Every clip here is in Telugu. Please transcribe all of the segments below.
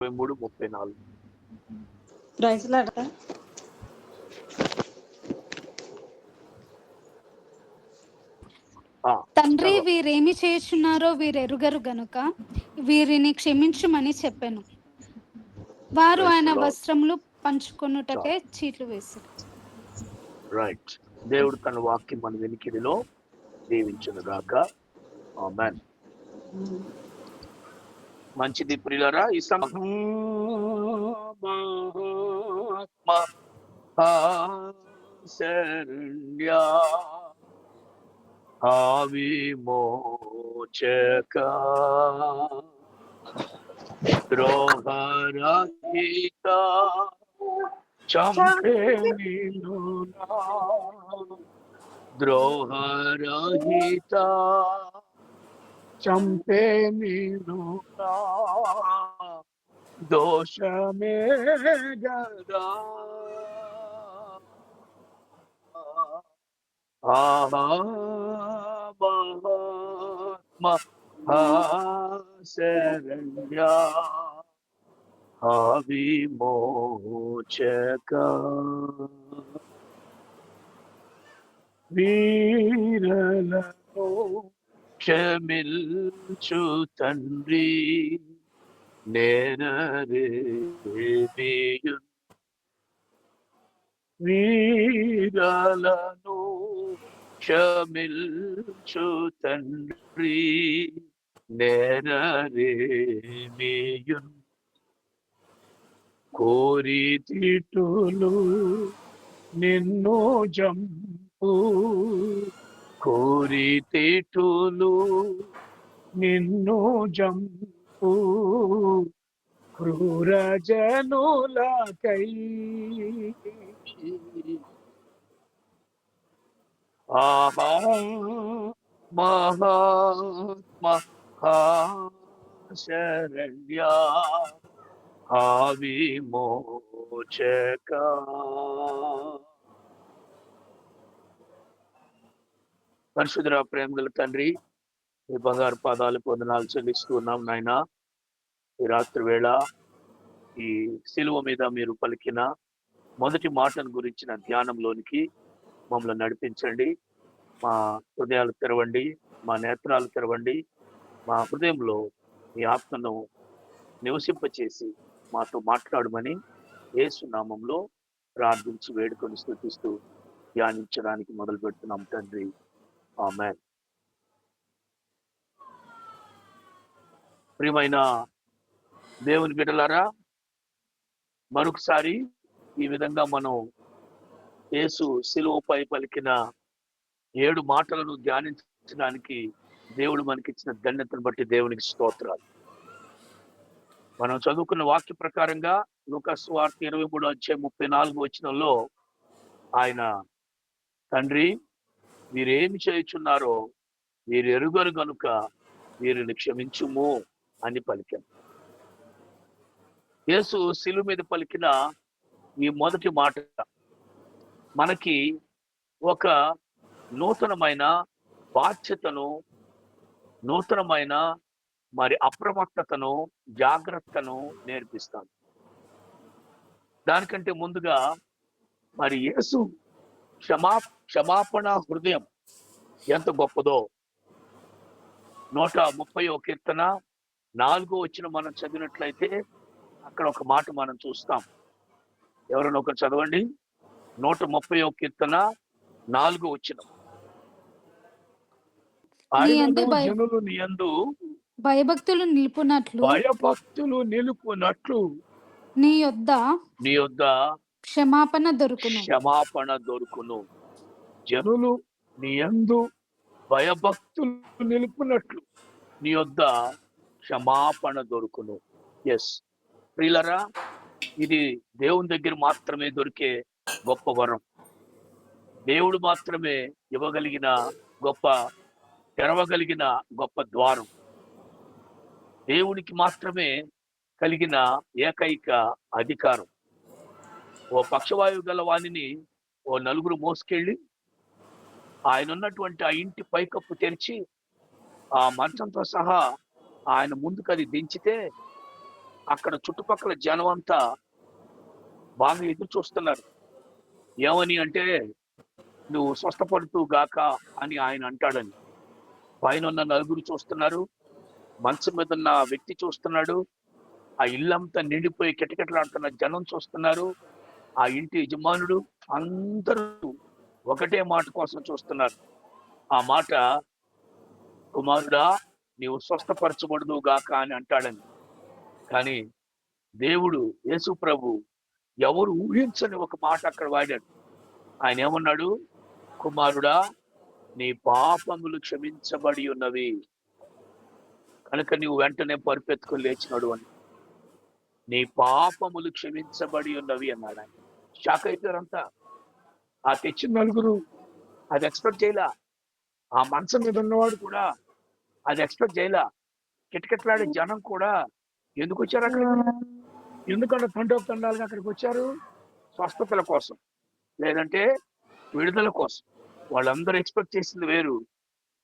23:34. Praise Lord. తండ్రి, వీరేమి చేయుచున్నారో వీరెరుగరు గనుక వీరిని క్షమించుమని చెప్పెను. వారు ఆయన వస్త్రములు పంచుకొనుటకే చీట్లు వేశారు. రైట్. దేవుడు తన వాక్యం మన వెనికిడిలో దీవించును గాక. ఆమేన్. మంచిది ప్రియులారా, ఈ మహాత్మా శరణ్యా విమోచక ద్రోహరహిత చంపే నిన్ను ద్రోహరహిత చంపే నిన్ను దోషమే గదా మహాత్మా శరణ్యా విమోచక వీరలను క్షమించు తండ్రి నేరరేమియు వీరలను క్షమించు తండ్రి నేరరేమియు కోరి తిట్టులు నిన్ను జంపు కోరి తిట్టులు నిన్ను జంపు క్రూర జనులకై ఆహా మహాత్మా శరణ్యా విమోచక. పరిశుద్ధ ప్రేమ గల తండ్రి, ఈ బంగారు పాదాలు పొందనాలు చెల్లిస్తూ ఉన్నాం నాయన. ఈ రాత్రి వేళ ఈ సిలువ మీద మీరు పలికిన మొదటి మాటను గురించిన ధ్యానంలోనికి మమ్మల్ని నడిపించండి. మా హృదయాలు తెరవండి, మా నేత్రాలు తెరవండి, మా హృదయంలో మీ ఆత్మను నివసింపచేసి మాతో మాట్లాడమని యేసు నామంలో ప్రార్థించి వేడుకొని స్తుతిస్తూ ధ్యానించడానికి మొదలు పెడుతున్నాం తండ్రి. ఆమేన్. ప్రియమైన దేవుని బిడ్డలారా, మరొకసారి ఈ విధంగా మనం యేసు సిలువపై పలికిన 7 మాటలను ధ్యానించడానికి దేవుడు మనకిచ్చిన ధన్యతను బట్టి దేవునికి స్తోత్రాలు. మనం చదువుకున్న వాక్య ప్రకారంగా లూకాసు సువార్త 23:34 వచనంలో ఆయన తండ్రి, వీరేమి చేయుచున్నారో వీరు ఎరుగరు గనుక వీరిని క్షమించుము అని పలికాను. యేసు శిలువ మీద పలికిన ఈ మొదటి మాట మనకి ఒక నూతనమైన బాధ్యతను, నూతనమైన అప్రమత్తతను, జాగ్రత్తను నేర్పిస్తాను. దానికంటే ముందుగా యేసు క్షమాపణ హృదయం ఎంత గొప్పదో 130వ కీర్తన 4వ వచనం మనం చదివినట్లయితే అక్కడ ఒక మాట మనం చూస్తాం. ఎవరైనా ఒకరు చదవండి. 130వ కీర్తన 4వ వచనం. జనులు నీ యందు భయభక్తులు నిలుపునట్లు నీ యొద్ద క్షమాపణ దొరుకును. జనులు నీ యందు భయభక్తులు నిలుపునట్లు నీ యొద్ద క్షమాపణ దొరుకును. ఎస్ ప్రియులరా, ఇది దేవుని దగ్గర మాత్రమే దొరికే గొప్ప వరం. దేవుడు మాత్రమే ఇవ్వగలిగిన తెరవగలిగిన గొప్ప ద్వారం. దేవునికి మాత్రమే కలిగిన ఏకైక అధికారం. ఓ పక్షవాయువు గల వాణిని ఓ నలుగురు మోసుకెళ్ళి ఆయన ఉన్నటువంటి ఆ ఇంటి పైకప్పు తెరిచి ఆ మంచంతో సహా ఆయన ముందుకు అది దించితే అక్కడ చుట్టుపక్కల జనం అంతా బాగా ఎదురు చూస్తున్నారు. ఏమని అంటే, నువ్వు స్వస్థపడుతూ గాక అని ఆయన అంటాడని. పైన ఉన్న నలుగురు చూస్తున్నారు, మంచం మీద ఉన్న వ్యక్తి చూస్తున్నాడు, ఆ ఇల్లంతా నిండిపోయి కిటకిటలాడుతున్న జనం చూస్తున్నారు, ఆ ఇంటి యజమానుడు, అందరూ ఒకటే మాట కోసం చూస్తున్నారు. ఆ మాట, కుమారుడా నీవు స్వస్థపరచబడదు గాక అని అంటాడని. కానీ దేవుడు, యేసు ప్రభు ఎవరు ఊహించని ఒక మాట అక్కడ వాడాడు. ఆయన ఏమన్నాడు? కుమారుడా నీ పాపములు క్షమించబడి ఉన్నవి కనుక నీవు వెంటనే పరుపెత్తుకొని లేచినాడు అని. నీ పాపములు క్షమించబడి ఉన్నవి అన్నాడు ఆయన. షాక్ అయిపోయారంతా. ఆ తెచ్చిన నలుగురు అది ఎక్స్పెక్ట్ చేయలా. ఆ మంచం మీద ఉన్నవాడు కూడా అది ఎక్స్పెక్ట్ చేయలా. కిటకిటలాడే జనం కూడా ఎందుకు వచ్చారు అక్కడ? ఎందుకంటే తండోపతండాలుగా అక్కడికి వచ్చారు? స్వస్థతల కోసం, లేదంటే విడుదల కోసం. వాళ్ళందరూ ఎక్స్పెక్ట్ చేసింది వేరు,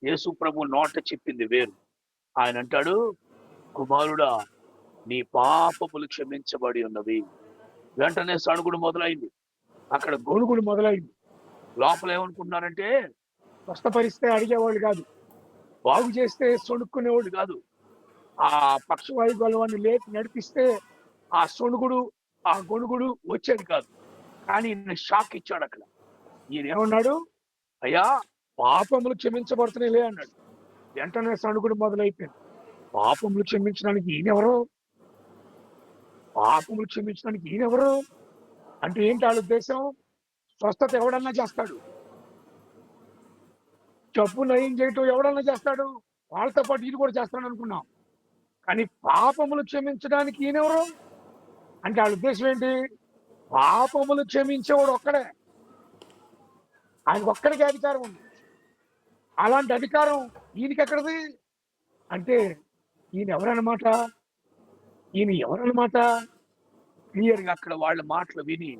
యేసు ప్రభు నోట చెప్పింది వేరు. ఆయన అంటాడు, కుమారుడా నీ పాపములు క్షమించబడి ఉన్నవి. వెంటనే సణుగుడు మొదలైంది, అక్కడ గొణుగుడు మొదలైంది. లోపల ఏమనుకుంటున్నారంటే, స్వస్థపరిస్తే అడిగేవాళ్ళు కాదు, బాగు చేస్తే సొణుక్కునేవాడు కాదు, ఆ పక్షవాయు గొలవాన్ని లేపి నడిపిస్తే ఆ సొణుగుడు ఆ గొణుగుడు వచ్చేది కాదు. కానీ ఈయన షాక్ ఇచ్చాడు అక్కడ. ఈయన ఏమన్నాడు? అయ్యా పాపములు క్షమించబడుతున్నాయిలే అన్నాడు. వెంటనే సణుగుడు మొదలైపోయింది. పాపములు క్షమించడానికి ఈయనెవరు? పాపములు క్షమించడానికి ఈయనెవరు అంటే ఏంటి వాళ్ళ ఉద్దేశం? స్వస్థత ఎవడన్నా చేస్తాడు, జబ్బు నయం చేయటం ఎవడన్నా చేస్తాడు, వాళ్ళతో పాటు ఇది కూడా చేస్తాడు అనుకున్నాం. కానీ పాపములు క్షమించడానికి ఈయనెవరు అంటే వాళ్ళ ఉద్దేశం ఏంటి? పాపములు క్షమించేవాడు ఒక్కడే, ఆయనకు ఒక్కడికే అధికారం ఉంది. అలాంటి అధికారం ఈయనకి ఎక్కడిది అంటే ఈయన ఎవరన్నమాట? ఈయన ఎవరన్నమాట? క్లియర్గా అక్కడ వాళ్ళ మాటలు విని,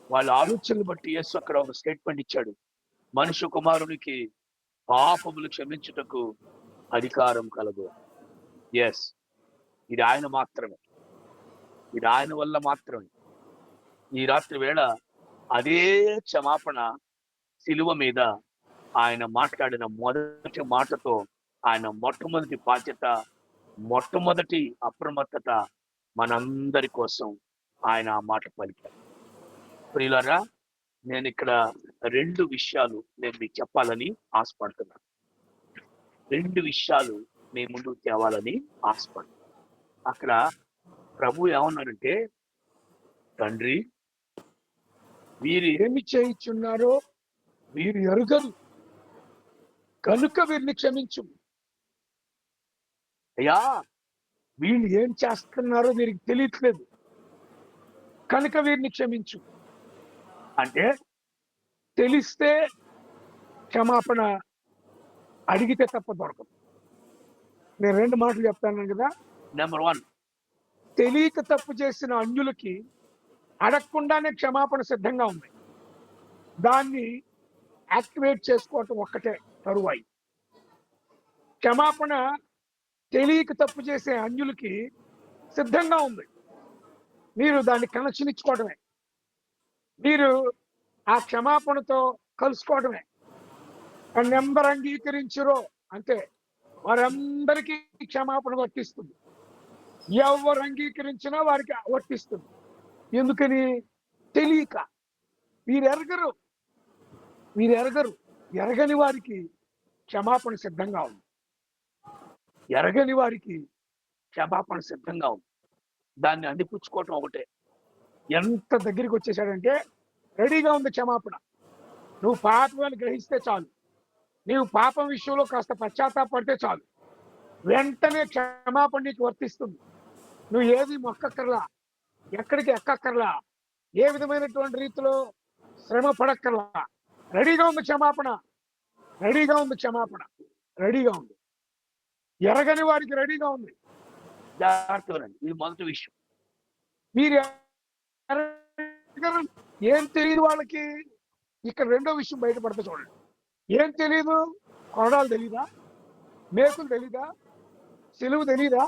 వాళ్ళ ఆలోచనలు బట్టి యేసు అక్కడ ఒక స్టేట్మెంట్ ఇచ్చాడు. మనుష్య కుమారునికి పాపములు క్షమించుటకు అధికారం కలదు. ఎస్, ఇది ఆయన మాత్రమే, ఇది ఆయన వల్ల మాత్రమే. ఈ రాత్రి వేళ అదే క్షమాపణ శిలువ మీద ఆయన మాట్లాడిన మొదటి మాటతో, ఆయన మొట్టమొదటి బాధ్యత, మొట్టమొదటి అప్రమత్తత మనందరి కోసం ఆయన ఆ మాట పలికారు. ప్రియులారా, నేను ఇక్కడ 2 విషయాలు నేను మీకు చెప్పాలని ఆశపడుతున్నాను. 2 విషయాలు మీ ముందుకు తేవాలని ఆశపడుతున్నాను. అక్కడ ప్రభు ఏమన్నారంటే, తండ్రి వీరు ఏమి చేయించున్నారో వీరు ఎరుగరు కనుక వీరిని క్షమించు. అయ్యా వీళ్ళు ఏం చేస్తున్నారో వీరికి తెలియట్లేదు కనుక వీరిని క్షమించు అంటే, తెలిస్తే క్షమాపణ అడిగితే తప్ప దొరకదు. నేను 2 మాటలు చెప్తాను కదా. నెంబర్ 1, తెలియక తప్పు చేసిన అన్యులకి అడగకుండానే క్షమాపణ సిద్ధంగా ఉంది. దాన్ని యాక్టివేట్ చేసుకోవటం ఒక్కటే తరువాయి. క్షమాపణ తెలియక తప్పు చేసే అన్యులకి సిద్ధంగా ఉంది. మీరు దాన్ని కనెక్షన్ ఇచ్చుకోవడమే, మీరు ఆ క్షమాపణతో కలుసుకోవడమే. నెంబర్ అంగీకరించురో అంతే, వారందరికీ క్షమాపణ వర్తిస్తుంది. ఎవరు అంగీకరించినా వారికి వర్తిస్తుంది. ఎందుకని? తెలియక. వీరు ఎరగరు. ఎరగని వారికి క్షమాపణ సిద్ధంగా ఉంది. ఎరగని వారికి క్షమాపణ సిద్ధంగా ఉంది. దాన్ని అందిపుచ్చుకోవటం ఒకటే. ఎంత దగ్గరికి వచ్చేసాడంటే రెడీగా ఉంది క్షమాపణ. నువ్వు పాపం గ్రహిస్తే చాలు, నీవు పాపం విషయంలో కాస్త పశ్చాత్తాపడితే చాలు, వెంటనే క్షమాపణ నీకు వర్తిస్తుంది. నువ్వు ఏది మొక్కక్కర్లా, ఎక్కడికి ఎక్కక్కర్లా, ఏ విధమైనటువంటి రీతిలో శ్రమ పడక్కర్లా. రెడీగా ఉంది క్షమాపణ, రెడీగా ఉంది క్షమాపణ, రెడీగా ఉంది. ఎరగని వారికి రెడీగా ఉంది. జాగ్రత్తగా, ఇది మొదటి విషయం. మీరు ఏం తెలియదు వాళ్ళకి. ఇక్కడ 2వ విషయం బయటపడితే చూడండి. ఏం తెలియదు? కొరడాలు తెలీదా? మేకులు తెలీదా? సిలువు తెలీదా?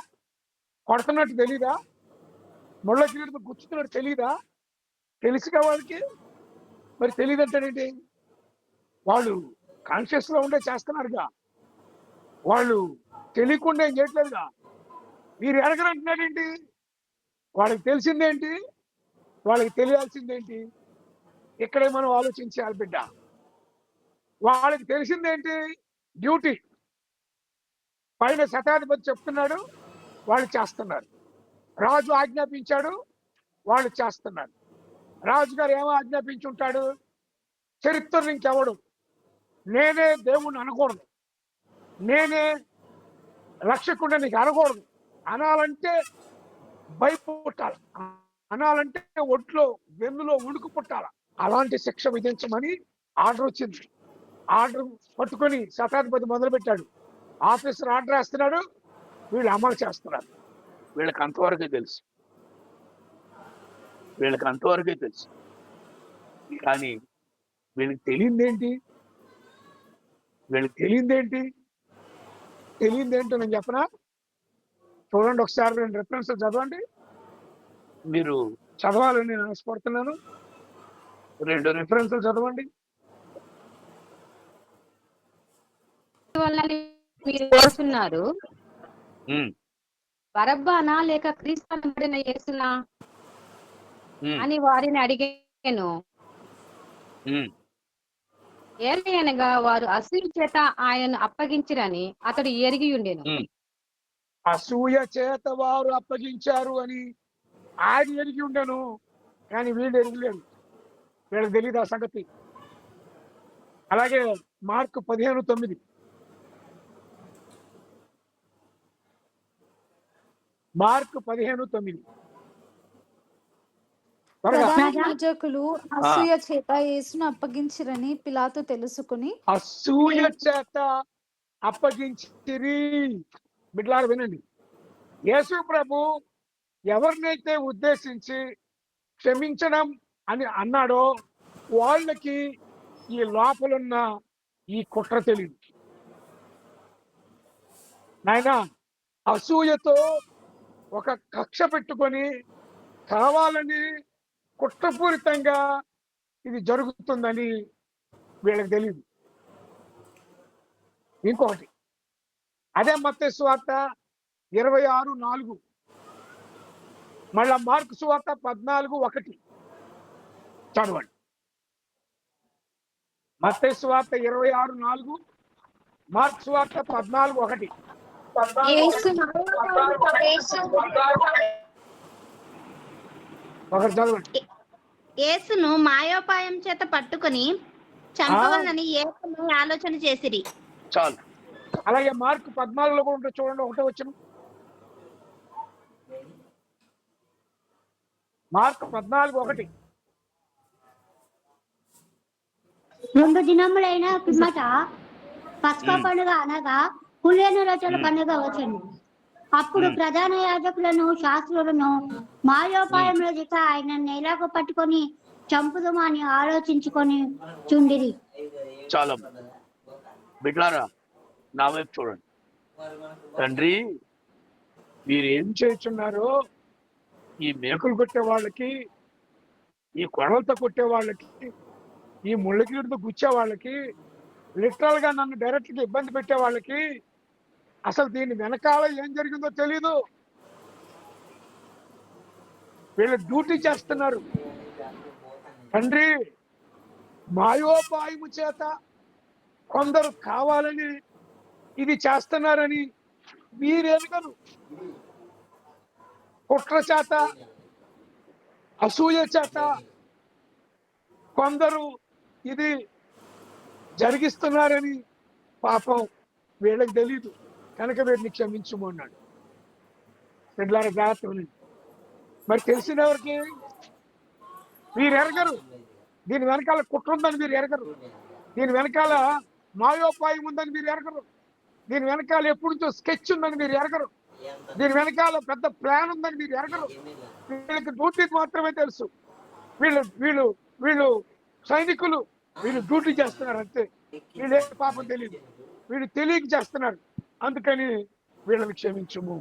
కొడుతున్నట్టు తెలీదా? ముళ్ళ కిరీటంతో గుచ్చుతున్నాడు తెలియదా? తెలుసుగా వాళ్ళకి. మరి తెలియదంటాడేంటి? వాళ్ళు కాన్షియస్ లో ఉండే చేస్తున్నారుగా, వాళ్ళు తెలియకుండా ఏం చేయట్లేదుగా. మీరు ఎరగరంటున్నాడేంటి? వాళ్ళకి తెలిసిందేంటి, వాళ్ళకి తెలియాల్సిందేంటి? ఇక్కడే మనం ఆలోచించాలి బిడ్డ. వాళ్ళకి తెలిసిందేంటి? డ్యూటీ. పైన శతాధిపతి చెప్తున్నాడు, వాళ్ళు చేస్తున్నారు. రాజు ఆజ్ఞాపించాడు, వాళ్ళు చేస్తున్నారు. రాజుగారు ఏమో ఆజ్ఞాపించుంటాడు, చరిత్ర ఇంకెవడు, నేనే దేవుణ్ణి అనకూడదు, నేనే రక్షకుడు నీకు అనకూడదు. అనాలంటే భయపు పుట్టాలి, అనాలంటే ఒంట్లో వెన్నులో ఉణుకు పుట్టాల. అలాంటి శిక్ష విధించమని ఆర్డర్ వచ్చింది. ఆర్డర్ పట్టుకొని శతాధిపతి మొదలు పెట్టాడు. ఆఫీసర్ ఆర్డర్ వేస్తున్నాడు, వీళ్ళు అమలు చేస్తున్నారు. వీళ్ళకి అంతవరకే తెలుసు, వీళ్ళకి అంతవరకే తెలుసు. కానీ వీళ్ళకి తెలియదేంటి? వీళ్ళకి తెలియదేంటి? తెలియదేంటో నేను చెప్పనా? చూడండి ఒకసారి 2 రెఫరెన్స్లు చదవండి. మీరు చదవాలని నేను ఆశపడుతున్నాను. 2 రెఫరెన్స్లు చదవండి. వాళ్ళని మీరు కోరుతున్నారు, ఉమ్, బరబ్బానా లేక క్రీస్తు అనబడిన యేసునా ఉమ్, అని వారిని అడిగాను. ఉమ్. ఏలయనగా వారు అసూయ చేత ఆయనను అప్పగించిరని అతడు ఎరిగి ఉండెను. అసూయ చేత వారు అప్పగించారు అని ఆయన ఎరిగి ఉండను, కానీ వీళ్ళు ఎరిగిలేరు. వీళ్ళకి తెలియదు ఆ సంగతి. అలాగే మార్కు 15:9. మార్కు 15:9. ప్రధాన యాజకులు అసూయ చేత యేసును అప్పగించిరని పిలాతు తెలుసుకుని, అసూయ చేత అప్పగించిరి. బిడ్డలారా వినండి, యేసు ప్రభు ఎవరినైతే ఉద్దేశించి క్షమించడం అని అన్నాడో వాళ్ళకి ఈ లోపలున్న ఈ కుట్ర తెలియదు. నాయనా, అసూయతో ఒక కక్ష పెట్టుకొని కావాలని కుట్రపూరితంగా ఇది జరుగుతుందని వీళ్ళకి తెలియదు. ఇంకొకటి, అదే మత్తయి సువార్త 26:4, మళ్ళా మార్కు సువార్త 14:1 చదవండి. మత్తయి సువార్త 26:4, మార్కు సువార్త 14:1. ఒకటి చదవండి. యేసును మాయోపాయం చేత పట్టుకుని చంపవలనని యేసును ఆలోచన చేసిరి. చాలు. అలాగే మార్కు 14లో కూడా ఉంటుంది చూడండి, 1 వచనం. మార్కు 14:1. 2 దినములైన పిమ్మట పస్కా పండుగ అనగా పులియని రొట్టెల పండుగ వచ్చెను. అప్పుడు ప్రధాన యాజకులను శాస్త్రులను మాయోపాయంలో చేత ఆయన నేలకు పట్టుకొని చంపుదమా అని ఆలోచించుకొని చుండిరి. చాలా బిడ్లారా, నా వైపు చూడండి. తండ్రి, మీరేం చేస్తున్నారు? ఈ మేకులు కొట్టే వాళ్ళకి, ఈ కొడలతో కొట్టే వాళ్ళకి, ఈ ముళ్ళకిరీటితో గుచ్చే వాళ్ళకి, లిటరల్ గా నన్ను డైరెక్ట్ గా ఇబ్బంది పెట్టే వాళ్ళకి అసలు దీని వెనకాల ఏం జరిగిందో తెలీదు. వీళ్ళు డ్యూటీ చేస్తున్నారు. తండ్రి, మాయోపాయము చేత కొందరు కావాలని ఇది చేస్తున్నారని మీరెరుగరు. కుట్ర చేత, అసూయ చేత కొందరు ఇది జరిగిస్తున్నారని పాపం వీళ్ళకి తెలీదు కనుక వీటిని క్షమించము అన్నాడు. బిడ్డలారా జాగ్రత్త ఉండండి. మరి తెలిసిన ఎవరికి? మీరు ఎరగరు. దీని వెనకాల కుట్ర ఉందని మీరు ఎరగరు. దీని వెనకాల మాయోపాయం ఉందని మీరు ఎరగరు. దీని వెనకాల ఎప్పటి నుంచో స్కెచ్ ఉందని మీరు ఎరగరు. దీని వెనకాల పెద్ద ప్లాన్ ఉందని మీరు ఎరగరు. వీళ్ళకి డ్యూటీ మాత్రమే తెలుసు. వీళ్ళు వీళ్ళు వీళ్ళు సైనికులు, వీళ్ళు డ్యూటీ చేస్తున్నారు అంతే. వీళ్ళే పాపం తెలియదు, వీళ్ళు తెలియక చేస్తున్నారు. అందుకని వీళ్ళని క్షమించము.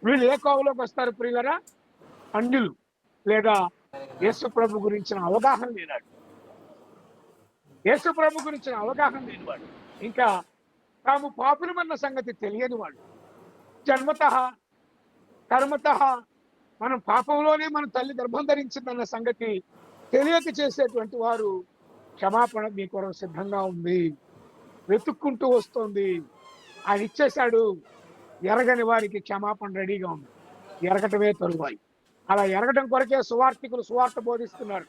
వీళ్ళు ఏ కోవలోకి వస్తారు ప్రియులరా? అన్యులు, లేదా యేసు ప్రభు గురించిన అవగాహన లేనాడు, యేసు ప్రభు గురించిన అవగాహన లేనివాడు, ఇంకా తాము పాపులమన్న సంగతి తెలియని వాడు, జన్మతః కర్మతః మనం పాపంలోనే మన తల్లి గర్భం ధరించిందన్న సంగతి తెలియక చేసేటువంటి వారు క్షమాపణ మీ కొరకు సిద్ధంగా ఉంది, వెతుక్కుంటూ వస్తోంది. ఆయన ఇచ్చేశాడు. ఎరగని వారికి క్షమాపణ రెడీగా ఉంది. ఎరగటమే తరువాయి. అలా ఎరగటం కొరకే సువార్థికులు సువార్త బోధిస్తున్నారు,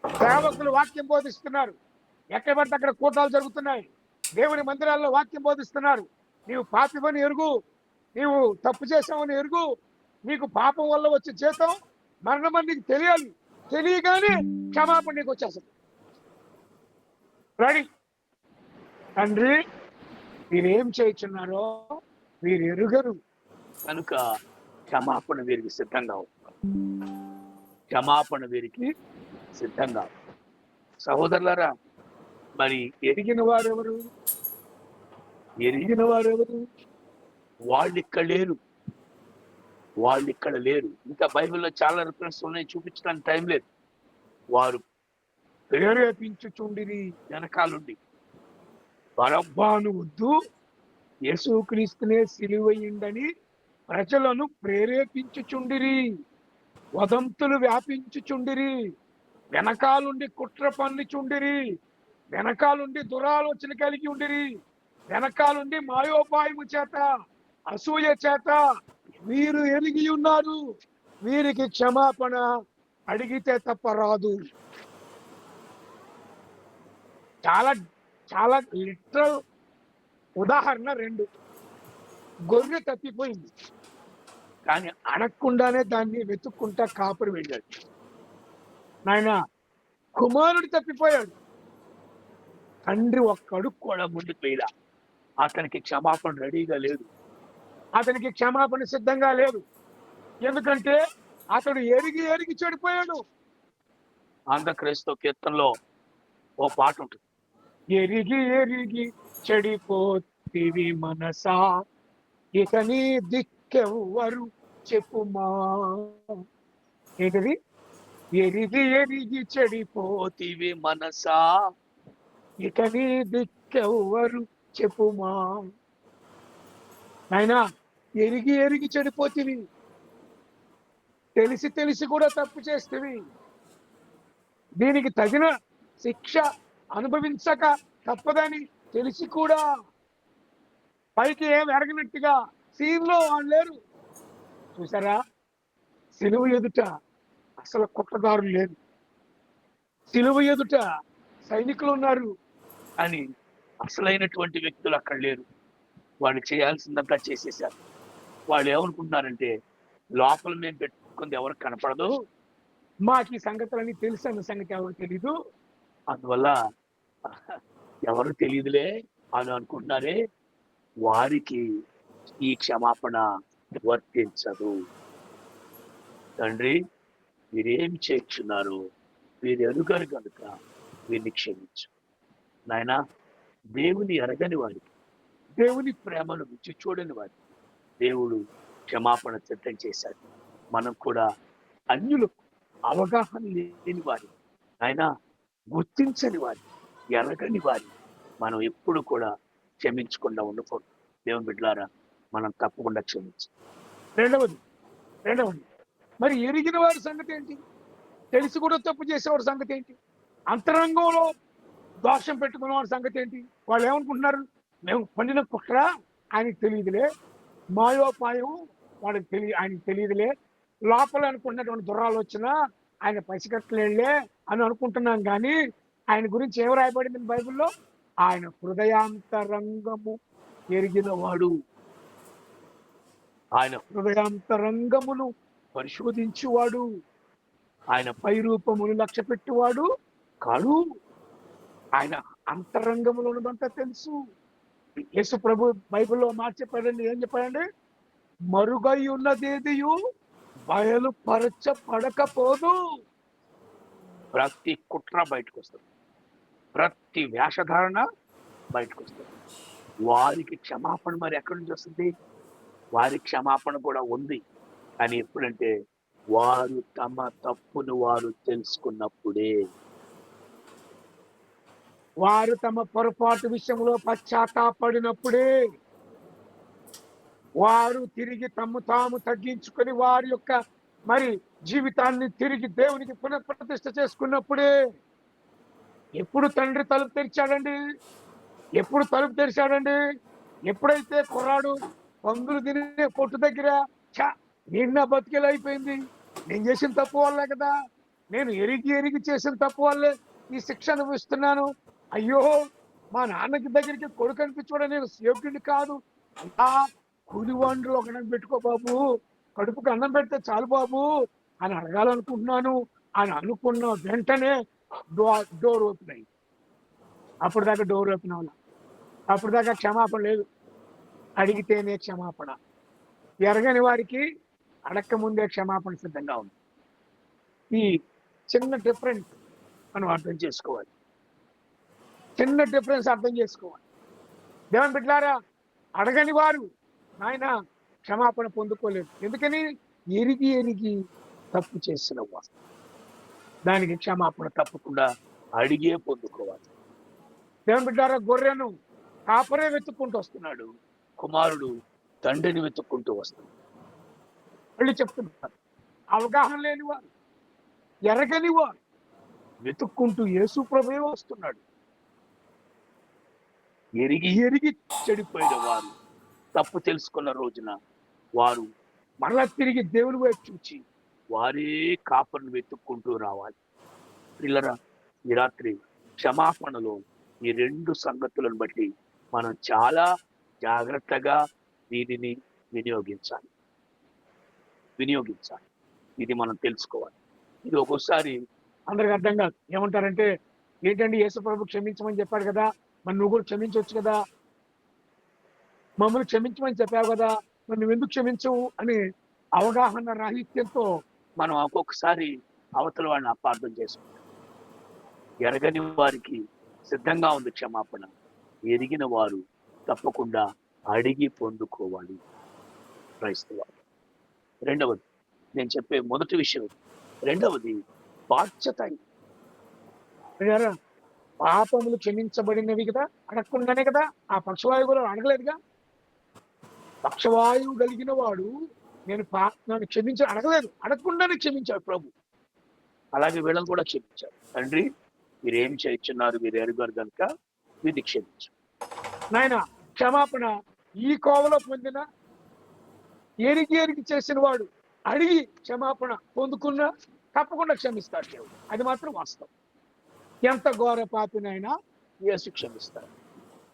సేవకులు వాక్యం బోధిస్తున్నారు, ఎక్కడ పడితే అక్కడ కూటాలు జరుగుతున్నాయి, దేవుని మందిరాల్లో వాక్యం బోధిస్తున్నారు. నీవు పాపివని ఎరుగు, నీవు తప్పు చేసావని ఎరుగు, నీకు పాపం వల్ల వచ్చే జీతం మరణమని నీకు తెలియాలి, తెలియగానే క్షమాపణ నీకు వచ్చేస్తుంది. రెడీ. తండ్రి మీరేం చేయుచున్నారో మీరు ఎరుగరు కనుక క్షమాపణ వీరికి సిద్ధంగా ఉంది. క్షమాపణ వీరికి సిద్ధంగా ఉంది. సహోదరులారా, మరి ఎరిగిన వారెవరు? ఎరిగిన వారెవరు? వాళ్ళు ఇక్కడ లేరు, వాళ్ళు ఇక్కడ లేరు. ఇంకా బైబిల్లో చాలా రిఫరెన్స్ ఉన్నాయి, చూపించడానికి టైం లేదు. వారు ప్రేరేపించుచుండిరి వెనకాలండి. బరబ్బాను వద్దు, యేసుక్రీస్తునే సిలువయిండని ప్రజలను ప్రేరేపించుచుండిరి, వదంతులు వ్యాపించుచుండిరి, వెనకాలుండి కుట్ర పన్నుచుండిరి, వెనకాలుండి దురాలోచన కలిగి ఉండిరి, వెనకాలుండి మాయోపాయము చేత అసూయ చేత వీరు ఎరిగి ఉన్నారు. వీరికి క్షమాపణ అడిగితే తప్ప రాదు. చాలా చాలా లిటరల్ ఉదాహరణ 2. గొర్రె తప్పిపోయింది, కానీ అడగకుండానే దాన్ని వెతుక్కుంటా కాపురి వెళ్ళాడు. నాయన కుమారుడు తప్పిపోయాడు, తండ్రి ఒక్కడు కూడా ముందుకు వేయలా. అతనికి క్షమాపణ రెడీగా లేదు, అతనికి క్షమాపణ సిద్ధంగా లేదు. ఎందుకంటే అతడు ఎరిగి ఎరిగి చెడిపోయాడు. ఆంధ్రక్రైస్తవ కీర్తనలో ఓ పాట ఉంటుంది, ఎరిగి ఎరిగి చెడిపోతివి మనసా, ఇక నీ దిక్కెవ్వరు చెప్పుమా. ఏంటిది? ఎరిగి ఎరిగి పోతివి మనసా, ఇక నీ దిక్కెవ్వరు చెప్పుమా. నాయనా, ఎరిగి ఎరిగి చెడిపోతివి, తెలిసి తెలిసి కూడా తప్పు చేస్తేవి, దీనికి తగిన శిక్ష అనుభవించక తప్పదని తెలిసి కూడా పైకి ఏం ఎరగనట్టుగా సీన్లో వాళ్ళు లేరు. చూసారా, సిలువ ఎదుట అసలు కుట్రదారులు లేరు, సిలువ ఎదుట సైనికులు ఉన్నారు, అని అసలైనటువంటి వ్యక్తులు అక్కడ లేరు. వాళ్ళు చేయాల్సిందంతా చేసేసారు. వాళ్ళు ఏమనుకుంటున్నారంటే, లోపల మేము పెట్టుకుంది ఎవరికి కనపడదు, మాకు ఈ సంగతులన్నీ తెలుసు అన్న సంగతి ఎవరు తెలీదు, అందువల్ల ఎవరు తెలియదులే అని అనుకుంటున్నారే, వారికి ఈ క్షమాపణ వర్తించదు. తండ్రి వీరేం చేస్తున్నారు, వీరు ఎరుగరు కనుక వీరిని క్షమించు నాయన. దేవుని ఎరగని వారికి, దేవుని ప్రేమను రుచి చూడని వారికి దేవుడు క్షమాపణ సిద్ధం చేశాడు. మనం కూడా అన్యులకు, అవగాహన లేని వారి, ఆయన గుర్తించని వారి, ఎరగని వారి మనం ఎప్పుడు కూడా క్షమించకుండా ఉండకూడదు. దేవుని బిడ్డలారా, మనం తప్పకుండా క్షమించాలి. రెండవది మరి ఎరిగిన వారి సంగతి ఏంటి? తెలిసి కూడా తప్పు చేసేవాడి సంగతి ఏంటి? అంతరంగంలో దోషం పెట్టుకున్న వాడి సంగతి ఏంటి? వాళ్ళు ఏమనుకుంటున్నారు, మేము పండిన కుట్ర ఆయనకి తెలియదులే, మాయోపాయం ఆయనకి తెలియదులే, లోపల అనుకుంటున్నటువంటి దురాలోచన ఆయన పసిగట్టలేళ్లే అని అనుకుంటున్నాం. కానీ ఆయన గురించి ఏం రాయబడింది బైబిల్లో? ఆయన హృదయాంతరంగము ఎరిగిన వాడు, ఆయన హృదయాంతరంగమును పరిశోధించువాడు, ఆయన పై రూపమును లక్ష్య పెట్టువాడు కాడు. ఆయన అంతరంగములో ఉన్నదంతా తెలుసు. యేసు ప్రభు బైబిల్లో మాట చెప్పాడండి, ఏం చెప్పాడండి? మరుగై ఉన్నదేదియు బయలుపరచబడకపోదు. ప్రతి కుట్ర బయటకు వస్తుంది, ప్రతి వేషధారణ బయటకు వస్తుంది. వారికి క్షమాపణ మరి ఎక్కడి నుంచి వస్తుంది? వారి క్షమాపణ కూడా ఉంది. కానీ ఎప్పుడంటే వారు తమ తప్పును వారు తెలుసుకున్నప్పుడే. వారు తమ పొరపాటు విషయంలో పశ్చాత్తాపడినప్పుడే, వారు తిరిగి తమ్ము తాము తగ్గించుకొని వారి యొక్క మరి జీవితాన్ని తిరిగి దేవునికి పునఃప్రతిష్ఠ చేసుకున్నప్పుడే. ఎప్పుడు తండ్రి తలుపు తెరిచాడండి? ఎప్పుడు తలుపు తెరిచాడండి? ఎప్పుడైతే కుర్రాడు పందులు తినే పొట్టు దగ్గర నిన్న బతికేలైపోయింది, నేను చేసిన తప్పు వల్లే కదా, నేను ఎరిగి చేసిన తప్పు వల్లే ఈ శిక్ష అనుభవిస్తున్నాను, అయ్యో మా నాన్నకి దగ్గరికి కొడుకు అనిపించుకోవడం నేను సేవకుడిని కాదు, అలా కూలివాండ్రు ఒక అన్నం పెట్టుకో బాబు, కడుపుకు అన్నం పెడితే చాలు బాబు అని అడగాలనుకుంటున్నాను అని అనుకున్న వెంటనే డోర్ ఓపెన్ అయింది. అప్పుడు దాకా డోర్ ఓపెన్ అవ్వాలి, అప్పుడు దాకా క్షమాపణ లేదు. అడిగితేనే క్షమాపణ. ఎరగని వారికి అడక్క ముందే క్షమాపణ సిద్ధంగా ఉంది. ఈ చిన్న డిఫరెన్స్ మనం అర్థం చేసుకోవాలి. చిన్న డిఫరెన్స్ అర్థం చేసుకోవాలి. దేవుని బిడ్డలారా, అడగని వారు నాయన క్షమాపణ పొందుకోలేదు. ఎందుకని? ఎరిగి తప్పు చేసిన వారు. దానికి క్షమాపణ తప్పకుండా అడిగే పొందుకోవాలి. దేవుని బిడ్డలారా, గొర్రెను కాపరే వెతుక్కుంటూ వస్తున్నాడు, కుమారుడు తండ్రిని వెతుక్కుంటూ వస్తున్నాడు. మళ్ళీ చెప్తున్నారు, అవగాహన లేని వారు, ఎరగని వారు వెతుక్కుంటూ యేసు ప్రభువే వస్తున్నాడు. ఎరిగి చెడిపోయిన వారు తప్పు తెలుసుకున్న రోజున వారు మరలా తిరిగి దేవుని వైపు చూచి వారే కాపరిని వెతుక్కుంటూ రావాలి. పిల్లరా, ఈ రాత్రి క్షమాపణలో ఈ రెండు సంగతులను బట్టి మనం చాలా జాగ్రత్తగా దీనిని వినియోగించాలి. ఇది మనం తెలుసుకోవాలి. ఇది ఒక్కోసారి అందరికి అర్థం కాదు. ఏమంటారంటే, ఏంటండి యేసు ప్రభు క్షమించమని చెప్పాడు కదా, మరి నువ్వు కూడా క్షమించవచ్చు కదా, మమ్మల్ని క్షమించమని చెప్పావు కదా, మరి నువ్వు ఎందుకు క్షమించవు అని అవగాహన రాహిత్యంతో మనం ఒక్కొక్కసారి అవతల వాడిని అపార్థం చేసుకుంటాం. ఎరగని వారికి సిద్ధంగా ఉంది క్షమాపణ, ఎరిగిన వారు తప్పకుండా అడిగి పొందుకోవాలి. క్రైస్తవాలు. రెండవది, నేను చెప్పే మొదటి విషయం. రెండవది బాధ్యత. పాపములు క్షమించబడినవి కదా, అడగకుండానే కదా. ఆ పక్షవాయువు కూడా అడగలేదుగా. పక్షవాయువు కలిగిన వాడు నన్ను క్షమించ అడగలేదు, అడగకుండానే క్షమించాడు ప్రభు. అలాగే వీళ్ళని కూడా క్షమించాడు. తండ్రి, మీరేం చేయించున్నారు, మీరు ఎరుగారు కనుక వీరిని క్షమించు. నాయన క్షమాపణ ఈ కోవలో పొందిన ఎరిగి చేసిన వాడు అడిగి క్షమాపణ పొందుకున్నా తప్పకుండా క్షమిస్తాడు దేవుడు. అది మాత్రం వాస్తవం. ఎంత ఘోర పాపినైనా యేసు క్షమిస్తాడు.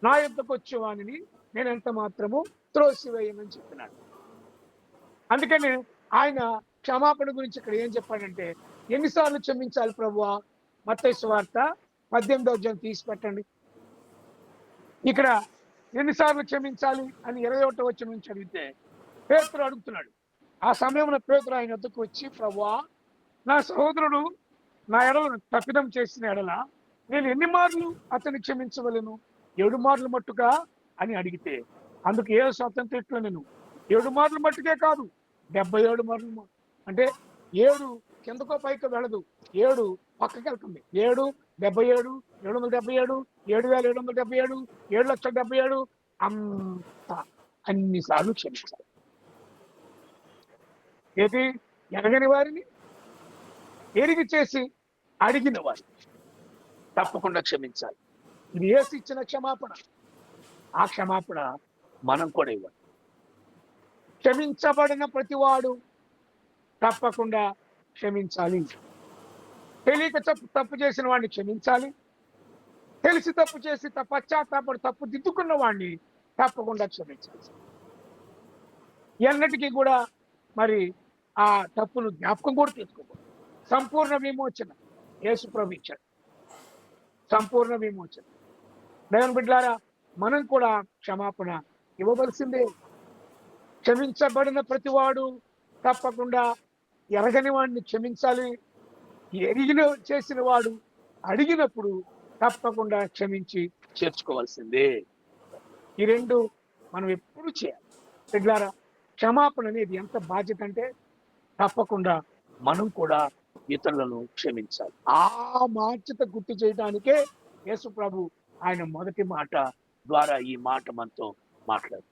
నా యొద్దకు వచ్చే వానిని నేను ఎంత మాత్రము త్రోసివేయమని చెప్పినాడు. అందుకని ఆయన క్షమాపణ గురించి ఇక్కడ ఏం చెప్పాడంటే, ఎన్నిసార్లు క్షమించాలి ప్రభువా? మత్తయి సువార్త 18వ అధ్యాయం తీసి పెట్టండి. ఇక్కడ ఎన్నిసార్లు క్షమించాలి అని 21వ వచనం నుంచి అడిగితే పేతురు అడుగుతున్నాడు. ఆ సమయంలో పేతురు ఆయన వద్దకు వచ్చి, ప్రభువా, నా సహోదరుడు నా ఎడలను తప్పిదం చేసిన ఎడల నేను ఎన్ని మార్లు అతన్ని క్షమించవలను? 7 మార్లు మట్టుగా అని అడిగితే, అందుకు ఏ స్వాతంత్ర నేను 7 మార్లు మట్టుకే కాదు, 77 మార్లు. అంటే 7 కిందకో పైకి వెళ్ళదు, 7 పక్కకి వెళ్తుంది. 7, 77, 777, 7777, 7,77,000 అంత అన్నిసార్లు క్షమించాలి. ఏది? ఎరగని వారిని ఎరిగి చేసి అడిగిన వారిని తప్పకుండా క్షమించాలి. ఇది యేసు ఇచ్చిన క్షమాపణ. ఆ క్షమాపణ మనం కూడా ఇవ్వాలి. క్షమించబడిన ప్రతివాడు తప్పకుండా క్షమించాలి. తెలియక తప్పు చేసిన వాడిని క్షమించాలి. తెలిసి తప్పు చేసి పశ్చాత్తాపడి తప్పు దిద్దుకున్న వాడిని తప్పకుండా క్షమించాలి. ఎన్నటికీ కూడా మరి ఆ తప్పును జ్ఞాపకం కూడా తీసుకోకూడదు. సంపూర్ణ విమోచన యేసు ప్రభు ఇచ్చాడు. సంపూర్ణ విమోచన. దేవుని బిడ్డలారా, మనం కూడా క్షమాపణ ఇవ్వవలసిందే. క్షమించబడిన ప్రతివాడు తప్పకుండా ఎరగని వాడిని క్షమించాలి. ఎరిగిన చేసిన వాడు అడిగినప్పుడు తప్పకుండా క్షమించి చేర్చుకోవాల్సిందే. ఈ రెండు మనం ఎప్పుడు చేయాలి. బిడ్డలారా, క్షమాపణ అనేది ఎంత బాధ్యత అంటే తప్పకుండా మనం కూడా ఇతరులను క్షమించాలి. ఆ బాధ్యత గుర్తు చేయడానికే యేసు ప్రభు ఆయన మొదటి మాట ద్వారా ఈ మాట మనతో మాట్లాడు.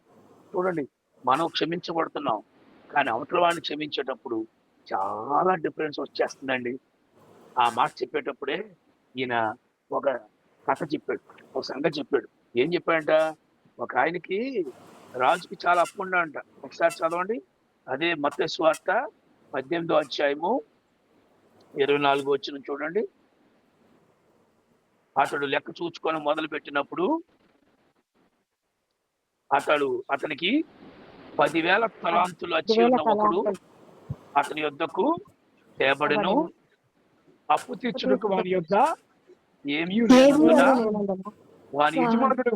చూడండి, మనం క్షమించబడుతున్నాం, కానీ అవతల వాడిని క్షమించేటప్పుడు చాలా డిఫరెన్స్ వచ్చేస్తుందండి. ఆ మాట చెప్పేటప్పుడే ఈయన ఒక కథ చెప్పాడు, ఒక సంగతి చెప్పాడు. ఏం చెప్పాడంట? ఒక ఆయనకి రాజుకి చాలా అప్పు ఉండంట. ఒకసారి చదవండి, అదే మత్తయి సువార్త 18వ అధ్యాయము 24 వచ్చిన చూడండి. అతడు లెక్క చూచుకొని మొదలు పెట్టినప్పుడు అతనికి 10,000 తలాంతులు వచ్చి ఉన్న ఒకడు అతని యొద్దకు తేబడెను. అప్పు తీర్చుటకు వాని యొద్ద ఏమీ ఏమీ లేనందున వాని యజమానుడు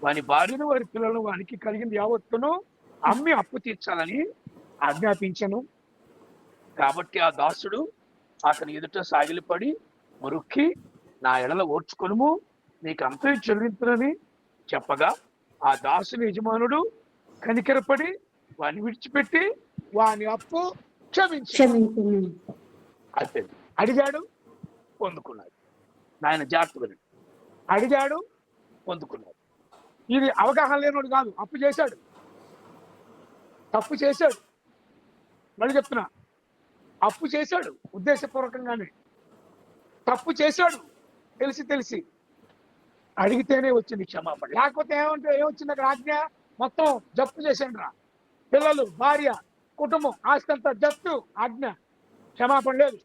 వాని భార్యను వారి పిల్లలను వానికి కలిగింది యావత్తును అమ్మి అప్పు తీర్చాలని ఆజ్ఞాపించను. కాబట్టి ఆ దాసుడు అతని ఎదుట సాగిలపడి మొరుక్కి, నా ఎడల ఓర్చుకొనుము, నీకు అంతా చెల్లింపునని చెప్పగా ఆ దాసుని యజమానుడు కనికరపడి వాని విడిచిపెట్టి వాని అప్పు క్షమించాడు. అయితే అడిగాడు, పొందుకున్నాడు. నాయన జాగ్రత్తగా అడిగాడు, పొందుకున్నాడు. ఇది అవగాహన లేనోడు కాదు, అప్పు చేశాడు, తప్పు చేశాడు. మళ్ళీ చెప్తున్నా, అప్పు చేశాడు ఉద్దేశపూర్వకంగానే, తప్పు చేశాడు తెలిసి అడిగితేనే వచ్చింది క్షమాపణ. లేకపోతే ఏమొచ్చింది అక్కడ ఆజ్ఞ? మొత్తం జప్తు చేశాడు రా, పిల్లలు, భార్య, కుటుంబం, ఆస్తి అంతా జప్తు, ఆజ్ఞ, క్షమాపణ లేదు.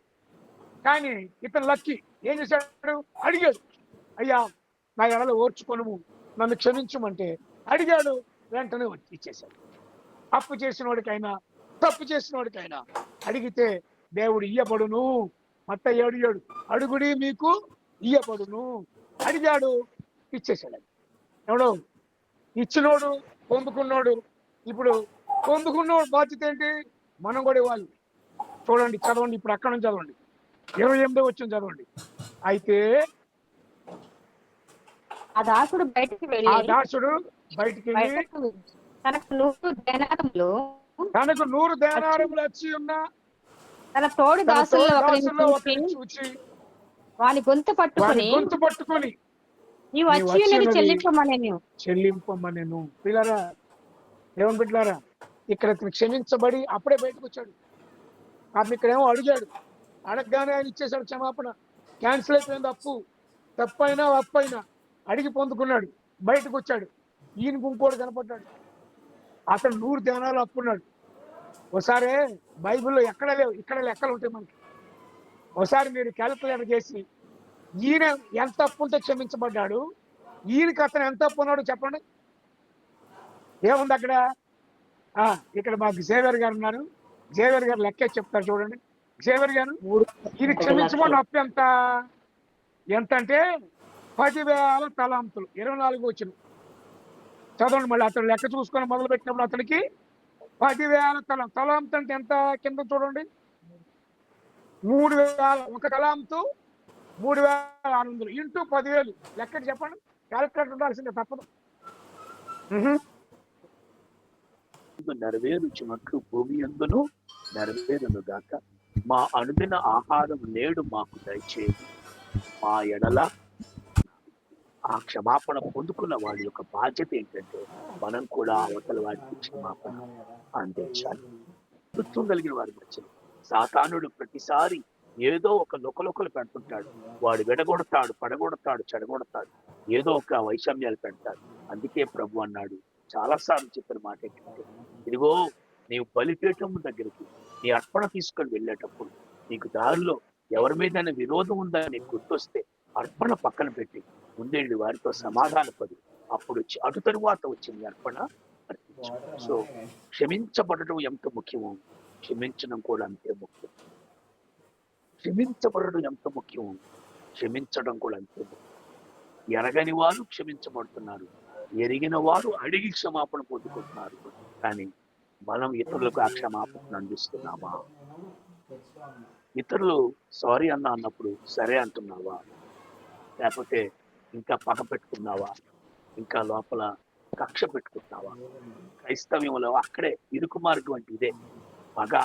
కానీ ఇతను లక్కీ ఏం చేశాడు? అడిగాడు, అయ్యా నా ఎడలో ఓర్చుకొనుము, నన్ను క్షమించమంటే అడిగాడు, వెంటనే వచ్చి ఇచ్చేశాడు. అప్పు చేసిన వాడికైనా తప్పు చేసిన వాడికైనా అడిగితే దేవుడు ఇయ్యబడును. మత్తయి 7:7 అడుగుడి మీకు ఇయ్యబడును. అడిగాడు, ఇచ్చేశాడు. ఎవడో ఇచ్చినోడు, పొందుకున్నోడు. ఇప్పుడు పొందుకున్నోడు బాధ్యత ఏంటి? మనం కూడా ఇవ్వాలి. చూడండి, చదవండి, ఇప్పుడు అక్కడ నుంచి చదవండి, 28వ వచనం చదవండి. అయితే ఆ దాసుడు బయటికి ఆ వెళ్ళి దాసుడు బయటికి వెళ్ళి తనకు 100 దేనారములు తనకు 100 దేనారములు వచ్చి ఉన్న తన తోడి తన దాసుల్లో దాసుల్లో ఒకరిని ఒకరిని చూసి చూచి వాని గొంతు వాని పట్టుకొని గొంతు పట్టుకొని నీవు నీవు వచ్చి ఉన్నది వచ్చినది చెల్లింపమని. చెల్లింపమనెను. పిల్లరా, ఏమని పెట్టారా? ఇక్కడ ఇతను క్షమించబడి అప్పుడే బయటకు వచ్చాడు. అతను ఇక్కడేమో అడిగాడు, అడగగానే ఆయన ఇచ్చేశాడు క్షమాపణ. క్యాన్సిల్ అయిపోయింది అప్పు. తప్పైనా అప్పైనా అడిగి పొందుకున్నాడు, బయటకు వచ్చాడు. ఈయనకు ఇంకోటి కనపడ్డాడు, అతను 100 దేనాలు అప్పున్నాడు. ఒకసారి బైబిల్లో ఎక్కడ లేవు, ఇక్కడ లెక్కలు ఉంటాయి మనకి. ఒకసారి మీరు క్యాలిక్యులేటర్ చేసి ఈయన ఎంత అప్పు ఉంటే క్షమించబడ్డాడు, ఈయనకి అతను ఎంత అప్పు ఉన్నాడు చెప్పండి. ఏముంది అక్కడ? ఇక్కడ మాకు జేవియర్ గారు ఉన్నారు, జేవియర్ గారు లెక్క చెప్తారు చూడండి. జేవియర్ గారు, ఈయన క్షమించబడిన అప్పు ఎంత అంటే 10,000 తలాంతులు. 24 వచ్చిన చదవండి మళ్ళీ. అతను లెక్క చూసుకొని మొదలు పెట్టినప్పుడు అతనికి 10,000 తలాంతు అంటే ఎంత? కింద చూడండి, 3,000. ఒక తలాంతు 3,600 ఇంటూ 10,000 లెక్క చెప్పండి. క్యాలిక్యులేటర్ ఉండాల్సిందే, తప్పదు. నెరవేరుచున్నట్లు భూమి యందును నెరవేరును గాక. మా అనుదిన ఆహారం నేడు మాకు దయచేయండి. మా ఎడల ఆ క్షమాపణ పొందుకున్న వాడి యొక్క బాధ్యత ఏంటంటే మనం కూడా అవతల వాడికి క్షమాపణ అందించాలి. దుఃఖం కలిగిన వారి మధ్యలో సాతానుడు ప్రతిసారి ఏదో ఒక లొకలొకలు పెడుతుంటాడు. వాడు విడగొడతాడు, పడగొడతాడు, చెడగొడతాడు, ఏదో ఒక వైషమ్యాలు పెడతాడు. అందుకే ప్రభు అన్నాడు, చాలాసార్లు చెప్పిన మాట ఏంటంటే, ఇదిగో నీవు బలిపీఠం దగ్గరికి నీ అర్పణ తీసుకొని వెళ్ళేటప్పుడు నీకు దారిలో ఎవరి మీద విరోధం ఉందని నీకు గుర్తొస్తే అర్పణ పక్కన పెట్టి ముందెళ్ళి వారితో సమాధానపడి అప్పుడు అటు తరువాత వచ్చింది అర్పణ అర్పించాలి. సో క్షమించబడటం ఎంత ముఖ్యమో క్షమించడం కూడా అంతే ముఖ్యం. క్షమించబడడం ఎంత ముఖ్యమో క్షమించడం కూడా అంతే ముఖ్యం. ఎరగని వారు క్షమించబడుతున్నారు, ఎరిగిన వారు అడిగి క్షమాపణ పొందుకుంటున్నారు. కానీ మనం ఇతరులకు ఆ క్షమాపణ అందిస్తున్నామా? ఇతరులు సారీ అన్నప్పుడు సరే అంటున్నావా? లేకపోతే ఇంకా పగ పెట్టుకున్నావా? ఇంకా లోపల కక్ష పెట్టుకుంటున్నావా? క్రైస్తవ్యంలో అక్కడే ఇరుకు మార్గం అంటే ఇదే. పగ